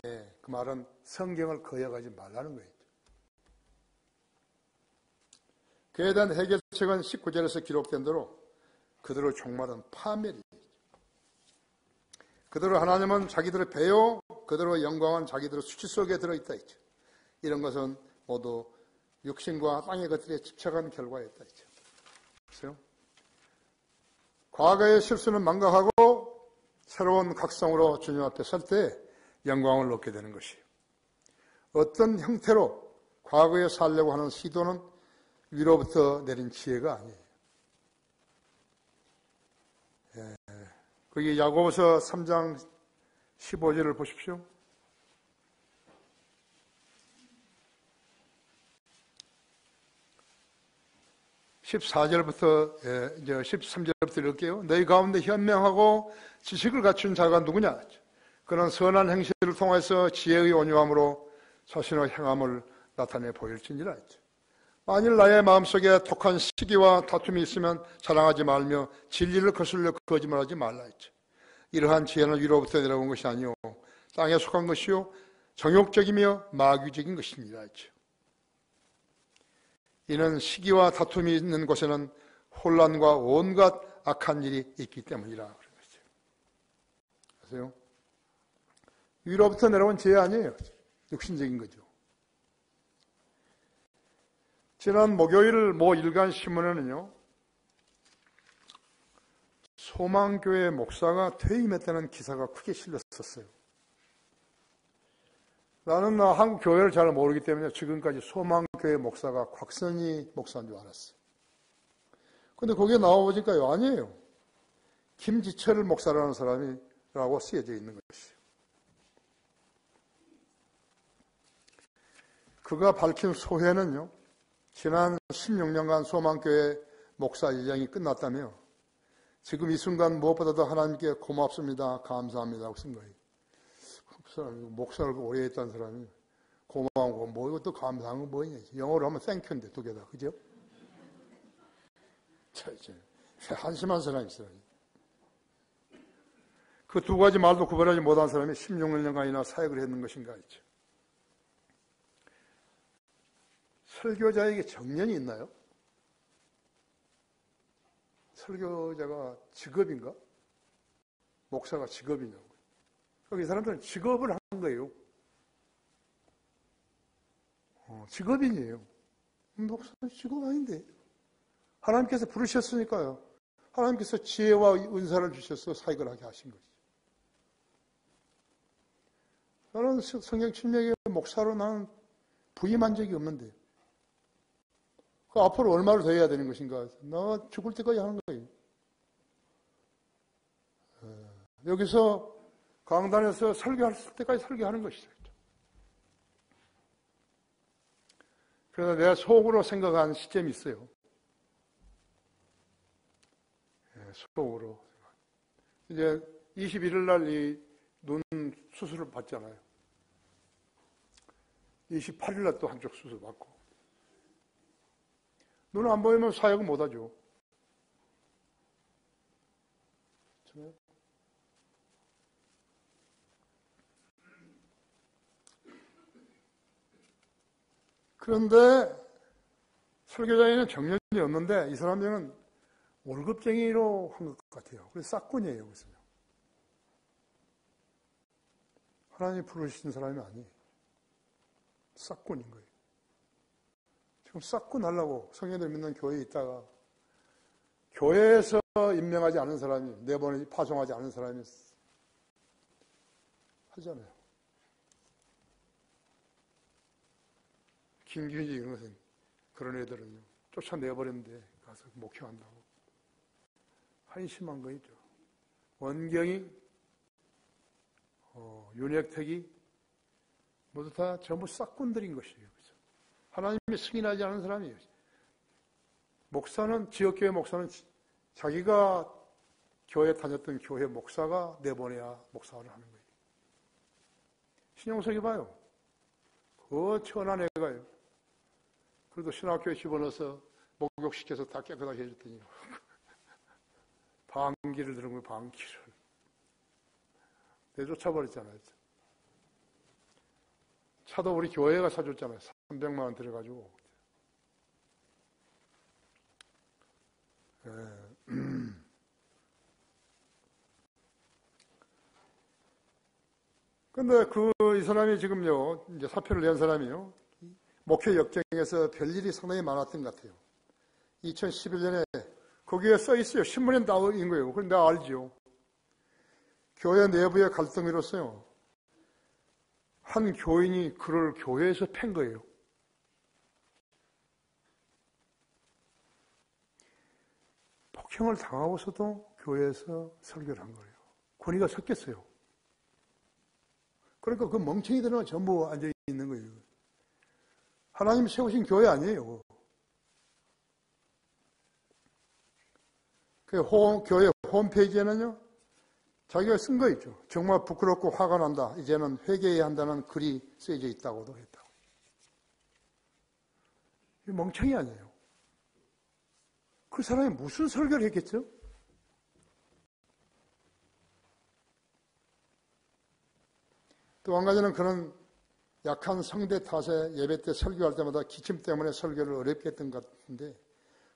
S1: 그 말은 성경을 거역하지 말라는 거예요. 그에 대한 해결책은 19절에서 기록된 대로 그들의 종말은 파멸이에요. 그들의 하나님은 자기들의 배요, 그들의 영광은 자기들의 수치 속에 들어있다 했죠. 이런 것은 모두 육신과 땅의 것들에 집착한 결과였다 했죠. 그래서 과거의 실수는 망각하고 새로운 각성으로 주님 앞에 설 때 영광을 얻게 되는 것이에요. 어떤 형태로 과거에 살려고 하는 시도는 위로부터 내린 지혜가 아니에요. 거기 야고보서 3장 15절을 보십시오. 14절부터 이제 13절부터 읽을게요. 너희 가운데 현명하고 지식을 갖춘 자가 누구냐? 그는 선한 행실을 통해서 지혜의 온유함으로 자신의 행함을 나타내 보일지니라. 만일 나의 마음속에 독한 시기와 다툼이 있으면 자랑하지 말며 진리를 거슬려 거짓말하지 말라 했죠. 이러한 지혜는 위로부터 내려온 것이 아니요 땅에 속한 것이요 정욕적이며 마귀적인 것입니다 했죠. 이는 시기와 다툼이 있는 곳에는 혼란과 온갖 악한 일이 있기 때문이라 그런 거죠. 아세요? 위로부터 내려온 지혜 아니에요. 육신적인 거죠. 지난 목요일 모 일간 신문에는요, 소망교회 목사가 퇴임했다는 기사가 크게 실렸었어요. 나는 한국 교회를 잘 모르기 때문에 지금까지 소망교회 목사가 곽선희 목사인 줄 알았어요. 근데 거기에 나와보니까요, 아니에요. 김지철 목사라는 사람이라고 쓰여져 있는 것이에요. 그가 밝힌 소회는요, 지난 16년간 소망교회 목사 일정이 끝났다며 지금 이 순간 무엇보다도 하나님께 고맙습니다, 감사합니다 하고 쓴 거예요. 목사를 오래 했다는 사람이 고마운 거, 뭐 이것도 감사한 건 뭐냐. 영어로 하면 thank인데 두 개 다, 그죠? 한심한 사람이 있어요. 그 두 가지 말도 구별하지 못한 사람이 16년간이나 사역을 했는 것인가 했죠. 설교자에게 정년이 있나요? 설교자가 직업인가? 목사가 직업이냐고. 이 사람들은 직업을 한 거예요. 직업인이에요. 목사는 직업 아닌데. 하나님께서 부르셨으니까요. 하나님께서 지혜와 은사를 주셔서 사역을 하게 하신 거죠. 나는 성경 침략의 목사로 나는 부임한 적이 없는데. 그 앞으로 얼마를 더 해야 되는 것인가? 나 죽을 때까지 하는 거예요. 여기서 강단에서 설교할 때까지 설교하는 것이죠. 그래서 내가 속으로 생각한 시점이 있어요. 속으로. 이제 21일 날 이 눈 수술을 받잖아요. 28일 날 또 한쪽 수술 받고. 눈 안 보이면 사역은 못 하죠. 그런데 설교자에는 정년이 없는데 이 사람들은 월급쟁이로 한 것 같아요. 그래서 싹군이에요. 그래서. 하나님이 부르신 사람이 아니에요. 싹군인 거예요. 지금 싹군 하려고 성령들 믿는 교회에 있다가 교회에서 임명하지 않은 사람이, 내보내 파송하지 않은 사람이 하잖아요. 김규지 이런 것은 그런 애들은요, 쫓아내버렸는데 가서 목회한다고. 한심한 거죠. 원경이, 윤혁택이 모두 다 전부 싹군들인 것이에요. 그렇죠? 하나님이 승인하지 않은 사람이에요. 목사는, 지역교회 목사는 자기가 교회 다녔던 교회 목사가 내보내야 목사를 하는 거예요. 신용석이 봐요. 그 천한 애가요. 그래도 신학교에 집어넣어서 목욕시켜서 다 깨끗하게 해줬더니 방귀를 들은 거예요. 방귀를. 내쫓아버렸잖아요. 차도 우리 교회가 사줬잖아요. 300만 원 들어가지고. 근데 이 사람이 지금요, 이제 사표를 낸 사람이요, 목회 역정에서 별일이 상당히 많았던 것 같아요. 2011년에 거기에 써 있어요. 신문에 나온 거예요. 그걸 내가 알죠. 교회 내부의 갈등으로서요, 한 교인이 그를 교회에서 팬 거예요. 폭행을 당하고서도 교회에서 설교를 한 거예요. 권위가 섰겠어요. 그러니까 그 멍청이들은 전부 앉아 있는 거예요. 하나님 세우신 교회 아니에요. 교회 홈페이지에는요, 자기가 쓴 거 있죠. 정말 부끄럽고 화가 난다. 이제는 회개해야 한다는 글이 쓰여져 있다고도 했다고. 멍청이 아니에요. 그 사람이 무슨 설교를 했겠죠? 또 한 가지는 그런 약한 성대 탓에 예배 때 설교할 때마다 기침 때문에 설교를 어렵게 했던 것 같은데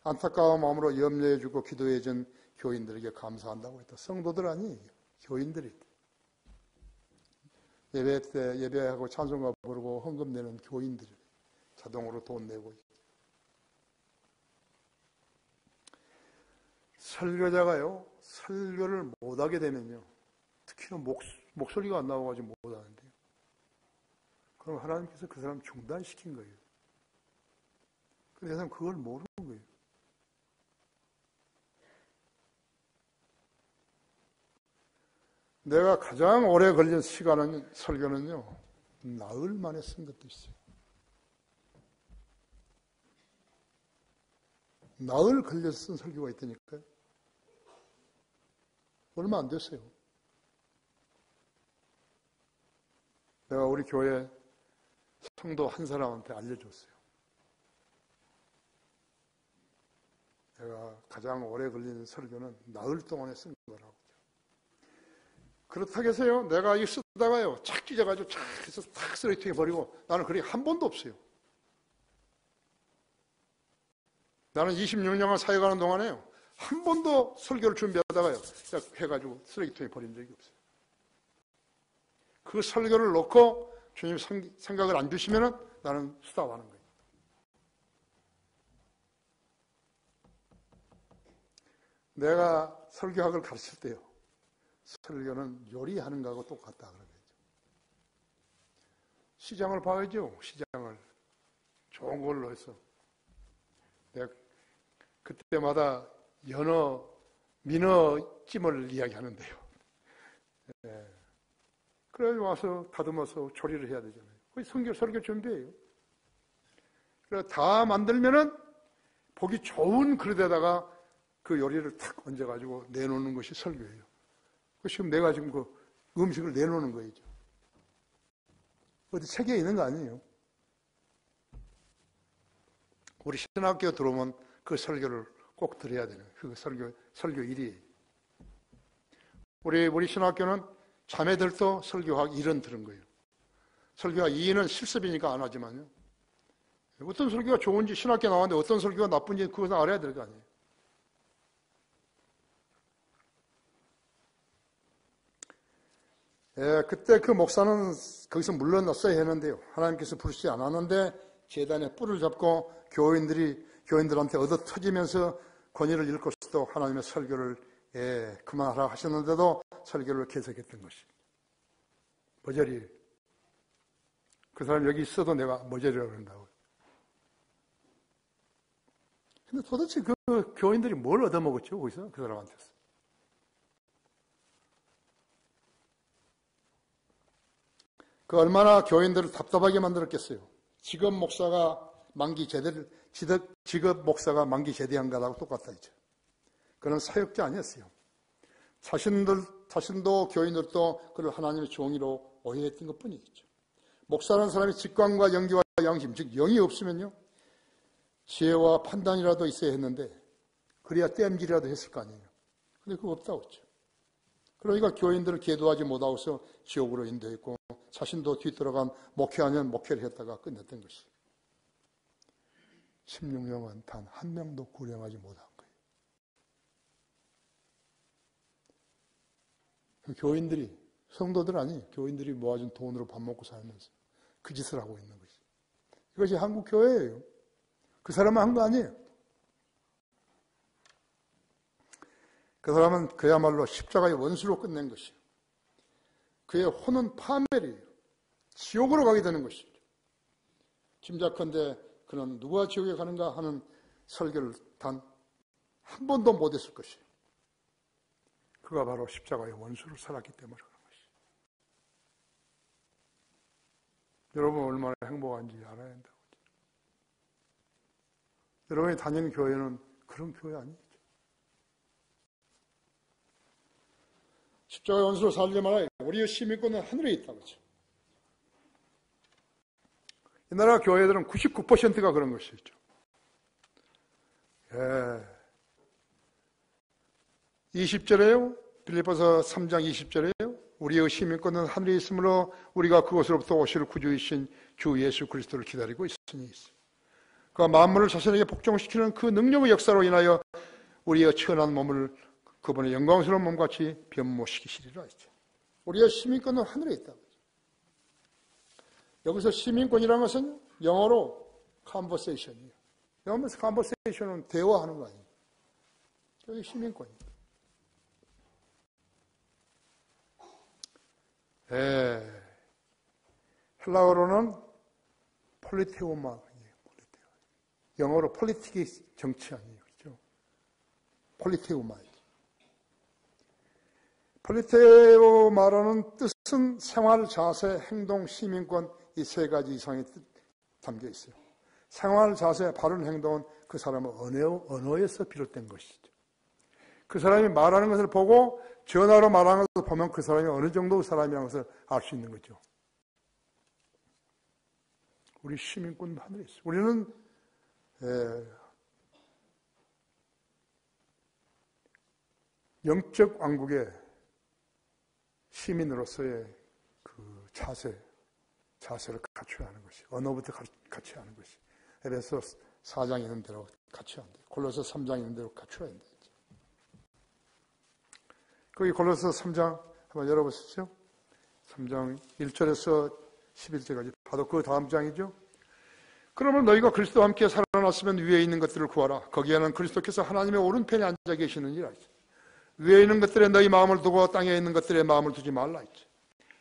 S1: 안타까운 마음으로 염려해주고 기도해준 교인들에게 감사한다고 했다. 성도들 아니에요. 교인들이. 예배 때 예배하고 찬송가 부르고 헌금 내는 교인들이 자동으로 돈 내고 있죠. 설교자가요, 설교를 못하게 되면요, 특히나 목소리가 안 나와가지고 못하는데요. 그럼 하나님께서 그 사람 중단시킨 거예요. 근데 그 사람 그걸 모르는 거예요. 내가 가장 오래 걸린 시간은, 설교는요, 나흘 만에 쓴 것도 있어요. 나흘 걸려서 쓴 설교가 있다니까요. 얼마 안 됐어요. 내가 우리 교회 성도 한 사람한테 알려줬어요. 내가 가장 오래 걸린 설교는 나흘 동안에 쓴 거라고. 그렇다고 해서요, 내가 이 쓰다가요, 착 찢어가지고 착 해서 탁 쓰레기통에 버리고, 나는 그게 한 번도 없어요. 나는 26년간 사역하는 동안에요, 한 번도 설교를 준비하다가요, 해가지고 쓰레기통에 버린 적이 없어요. 그 설교를 놓고 주님 생각을 안 주시면은 나는 수다하는 거예요. 내가 설교학을 가르칠 때요, 설교는 요리하는 거하고 똑같다 그러겠죠. 시장을 봐야죠. 시장을 좋은 걸로 해서 내가 그때마다 연어, 민어찜을 이야기하는데요. 네. 그래 와서 다듬어서 조리를 해야 되잖아요. 그게 설교 준비예요. 그래 다 만들면은 보기 좋은 그릇에다가 그 요리를 탁 얹어가지고 내놓는 것이 설교예요. 지금 내가 지금 그 음식을 내놓는 거죠. 어디 책에 있는 거 아니에요. 우리 신학교 들어오면 그 설교를 꼭 들어야 되는 그 설교 일이에요. 우리 신학교는 자매들도 설교학 1은 들은 거예요. 설교학 2는 실습이니까 안 하지만요. 어떤 설교가 좋은지 신학교 나왔는데 어떤 설교가 나쁜지 그것은 알아야 될 거 아니에요. 예, 그때 그 목사는 거기서 물러났어야 했는데요. 하나님께서 부르시지 않았는데 제단에 뿔을 잡고 교인들한테 얻어 터지면서 권위를 잃고서도 하나님의 설교를 그만하라 하셨는데도 설교를 계속했던 것입니다. 머저리. 그 사람 여기 있어도 내가 머저리라고 그런다고요. 근데 도대체 그 교인들이 뭘 얻어먹었죠, 거기서? 그 사람한테서. 그 얼마나 교인들을 답답하게 만들었겠어요. 직업 목사가 만기 제대한 거하고 똑같다 이죠. 그는 사역자 아니었어요. 자신도 교인들도 그를 하나님의 종이로 오해했던 것 뿐이겠죠. 목사라는 사람이 직관과 연기와 양심, 즉 영이 없으면요, 지혜와 판단이라도 있어야 했는데 그래야 땜질이라도 했을 거 아니에요. 근데 그거 없다고 했죠. 그러니까 교인들을 계도하지 못하고서 지옥으로 인도했고 자신도 뒤돌아간 목회하면 목회를 했다가 끝냈던 것이 16년간 단 한 명도 구령하지 못한 거예요. 교인들이, 성도들 아니에요. 교인들이 모아준 돈으로 밥 먹고 살면서 그 짓을 하고 있는 것이. 이것이 한국 교회예요. 그 사람은 한 거 아니에요. 그 사람은 그야말로 십자가의 원수로 끝낸 것이에요. 그의 혼은 파멸이에요. 지옥으로 가게 되는 것이죠. 짐작컨대 그는 누가 지옥에 가는가 하는 설교를 단 한 번도 못했을 것이에요. 그가 바로 십자가의 원수를 살았기 때문에 그런 것이에요. 여러분 얼마나 행복한지 알아야 한다고. 여러분이 다니는 교회는 그런 교회 아니죠. 십자가의 원수로 살지 말아요. 우리의 시민권은 하늘에 있다. 그렇죠? 이 나라 교회들은 99%가 그런 것이죠. 예. 20절에요. 빌립보서 3장 20절에요. 우리의 시민권은 하늘에 있으므로 우리가 그곳으로부터 오실 구주이신 주 예수 그리스도를 기다리고 있으니 그가 만물을 자신에게 복종시키는 그 능력의 역사로 인하여 우리의 천한 몸을 그분의 영광스러운 몸같이 변모시키시리라 했죠. 우리의 시민권은 하늘에 있다. 여기서 시민권이라는 것은 영어로 conversation이에요. 영어로 conversation은 대화하는 거 아니에요. 여기 시민권이에요. 헬라어로는 폴리테오마예요. 영어로 폴리틱이 정치 아니에요. 그렇죠? 폴리테오마예요. 폴리테오마라는 뜻은 생활, 자세, 행동, 시민권 이 세 가지 이상이 담겨 있어요. 생활, 자세, 바른 행동은 그 사람의 언어에서 비롯된 것이죠. 그 사람이 말하는 것을 보고 전화로 말하는 것을 보면 그 사람이 어느 정도 사람이라는 것을 알 수 있는 거죠. 우리 시민권 하늘에 있어요. 우리는 영적 왕국의 시민으로서의 그 자세를 갖춰야 하는 것이, 언어부터 갖춰야 하는 것이. 에베소 4장에 있는 대로 갖춰야 한다. 골로새 3장에 있는 대로 갖춰야 한다. 거기 골로새 3장 한번 열어보시죠. 3장 1절에서 11절까지 봐도 그 다음 장이죠. 그러면 너희가 그리스도와 함께 살아났으면 위에 있는 것들을 구하라. 거기에는 그리스도께서 하나님의 오른편에 앉아 계시느니라. 위에 있는 것들에 너희 마음을 두고 땅에 있는 것들에 마음을 두지 말라.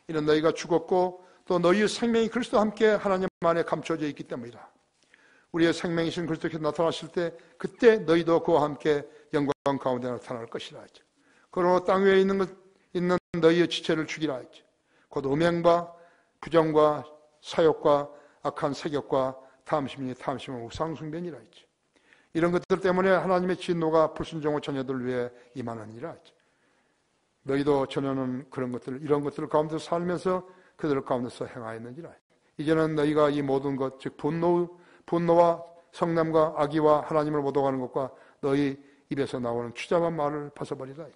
S1: 이는 너희가 죽었고 또 너희의 생명이 그리스도와 함께 하나님 안에 감춰져 있기 때문이라. 우리의 생명이신 그리스도께서 나타나실 때 그때 너희도 그와 함께 영광 가운데 나타날 것이라. 그러므로 땅 위에 있는 너희의 지체를 죽이라. 곧 음행과 부정과 사욕과 악한 색욕과 탐심이 탐심은 우상숭배니라. 이런 것들 때문에 하나님의 진노가 불순종의 자녀들 위해 임하느니라. 너희도 전에는 이런 것들 가운데서 살면서 그들 가운데서 행하였느니라. 이제는 너희가 이 모든 것, 즉 분노와 성냄과 악의와 하나님을 모독하는 것과 너희 입에서 나오는 추잡한 말을 벗어버리라.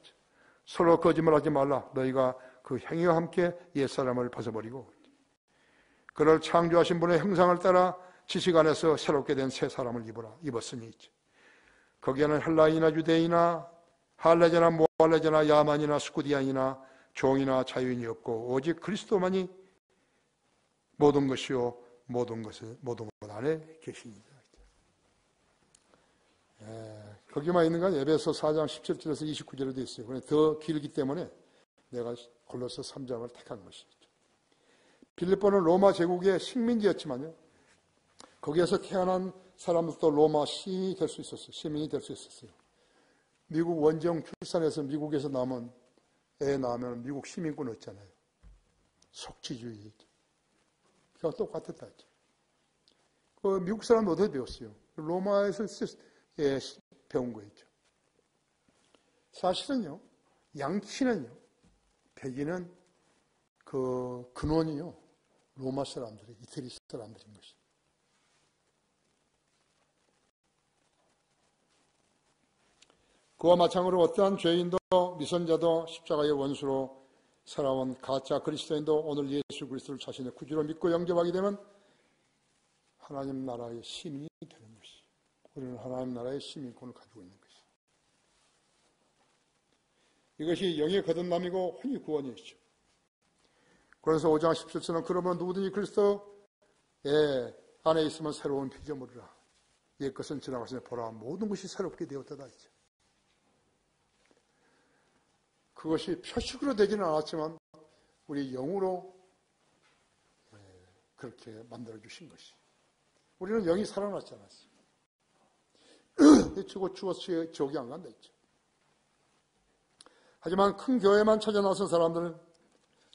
S1: 서로 거짓말하지 말라. 너희가 그 행위와 함께 옛사람을 벗어버리고 그를 창조하신 분의 형상을 따라 지식 안에서 새롭게 된 새 사람을 입었으니 거기에는 헬라인이나 유대인이나 할레자나 모할레자나 야만이나 스쿠디안이나 종이나 자유인이 없고 오직 그리스도만이 모든 것이요 모든 것 안에 계십니다. 거기만 있는 건 에베소 4장 17절에서 29절에도 있어요. 그런데 더 길기 때문에 내가 골로새 3장을 택한 것이죠. 빌립보는 로마 제국의 식민지였지만요. 거기에서 태어난 사람들도 로마 시민이 될 수 있었어요. 미국 원정 출산해서 미국에서 애 낳으면 미국 시민권 얻잖아요. 속지주의. 그냥 똑같았다. 그 미국 사람은 어디서 배웠어요? 로마에서 배운 거였죠. 사실은요, 양키는요, 백인은 그 근원이요, 로마 사람들이, 이태리 사람들인 것이. 그와 마찬가지로 어떠한 죄인도 미선자도 십자가의 원수로 살아온 가짜 그리스도인도 오늘 예수 그리스도를 자신의 구주로 믿고 영접하게 되면 하나님 나라의 시민이 되는 것이. 우리는 하나님 나라의 시민권을 가지고 있는 것이. 이것이 영의 거듭남이고 혼의 구원이죠. 그래서 5장 17절은 그러면 누구든지 그리스도의 안에 있으면 새로운 피조물이라. 옛것은 지나갔으니 보라 모든 것이 새롭게 되었다다 했죠. 그것이 표식으로 되지는 않았지만 우리 영으로 그렇게 만들어주신 것이. 우리는 영이 살아났지 않았어요. 죽었지 지옥이 안 간다 했죠. 하지만 큰 교회만 찾아 나선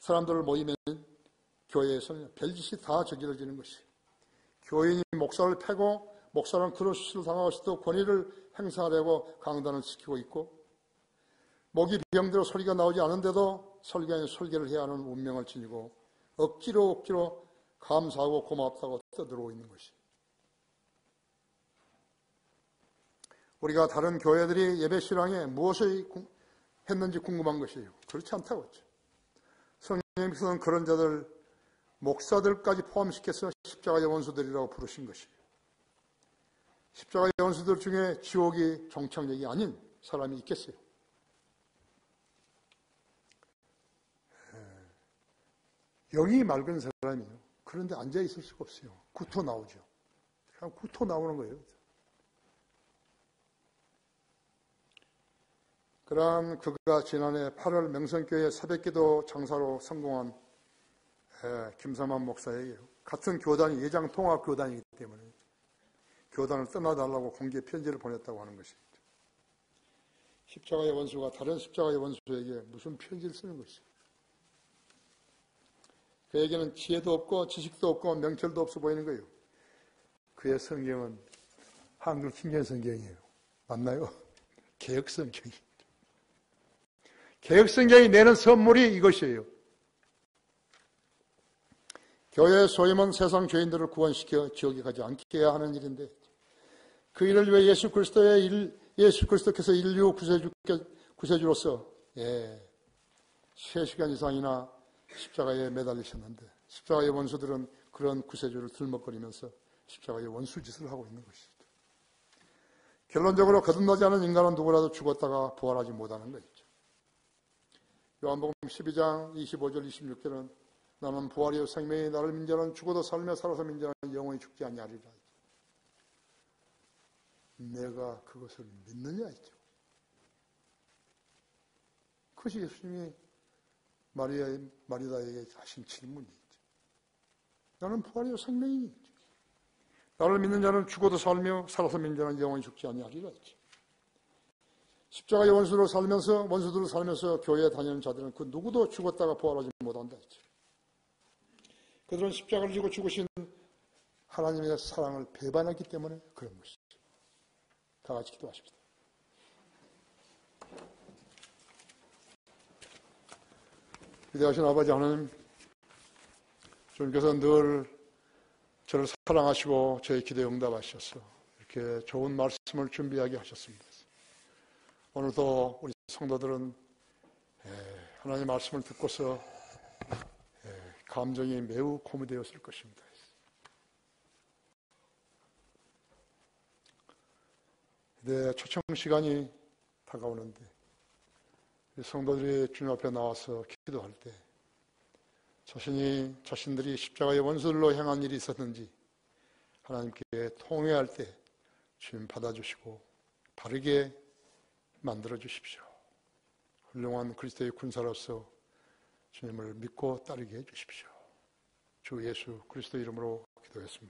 S1: 사람들을 모이면 교회에서는 별짓이 다 저질러지는 것이. 교인이 목사를 패고 목사는 그런 수술을 당하고 싶도 권위를 행사하려고 강단을 지키고 있고 목이 병들어 소리가 나오지 않은데도 설교 아닌 설교를 해야 하는 운명을 지니고 억지로 감사하고 고맙다고 떠들어오고 있는 것이. 우리가 다른 교회들이 예배 신앙에 무엇을 했는지 궁금한 것이에요. 그렇지 않다고 했죠. 성령님께서는 그런 자들, 목사들까지 포함시켜서 십자가의 원수들이라고 부르신 것이에요. 십자가의 원수들 중에 지옥이 종착역이 아닌 사람이 있겠어요? 영이 맑은 사람이요. 그런데 앉아 있을 수가 없어요. 구토 나오죠. 그냥 구토 나오는 거예요. 그러한 그가 지난해 8월 명성교회 새벽기도 장사로 성공한 김삼환 목사에게 같은 교단이 예장통합교단이기 때문에 교단을 떠나달라고 공개 편지를 보냈다고 하는 것입니다. 십자가의 원수가 다른 십자가의 원수에게 무슨 편지를 쓰는 것이죠. 그에게는 지혜도 없고 지식도 없고 명철도 없어 보이는 거예요. 그의 성경은 한글 킹제임 성경이에요. 맞나요? 개혁성경이. 개혁성경이 내는 선물이 이것이에요. 교회의 소임은 세상 죄인들을 구원시켜 지옥에 가지 않게 해야 하는 일인데 그 일을 위해 예수 그리스도께서 인류 구세주로서 3시간 이상이나 십자가에 매달리셨는데 십자가의 원수들은 그런 구세주를 들먹거리면서 십자가의 원수짓을 하고 있는 것이죠. 결론적으로 거듭나지 않은 인간은 누구라도 죽었다가 부활하지 못하는 것이죠. 요한복음 12장 25절 26절은 나는 부활이요 생명이 나를 믿는 자는 죽어도 살며 살아서 믿는 자는 영원히 죽지 아니하리라. 내가 그것을 믿느냐 했죠. 그것이 예수님이 마리다에게 하신 질문이죠. 나는 부활이요 생명이죠. 나를 믿는 자는 죽어도 살며 살아서 믿는 자는 영원히 죽지 아니하리라 했죠. 십자가의 원수들을 살면서 교회에 다니는 자들은 그 누구도 죽었다가 부활하지 못한다 했죠. 그들은 십자가를 지고 죽으신 하나님의 사랑을 배반했기 때문에 그런 것이죠. 다 같이 기도하십시다. 위대하신 아버지 하나님, 주님께서 늘 저를 사랑하시고 저의 기도에 응답하셔서 이렇게 좋은 말씀을 준비하게 하셨습니다. 오늘도 우리 성도들은 하나님의 말씀을 듣고서 감정이 매우 고무되었을 것입니다. 이제 초청 시간이 다가오는데 성도들이 주님 앞에 나와서 기도할 때 자신들이 십자가의 원수들로 행한 일이 있었는지 하나님께 통회할 때 주님 받아주시고 바르게 만들어 주십시오. 훌륭한 그리스도의 군사로서 주님을 믿고 따르게 해 주십시오. 주 예수 그리스도 이름으로 기도했습니다.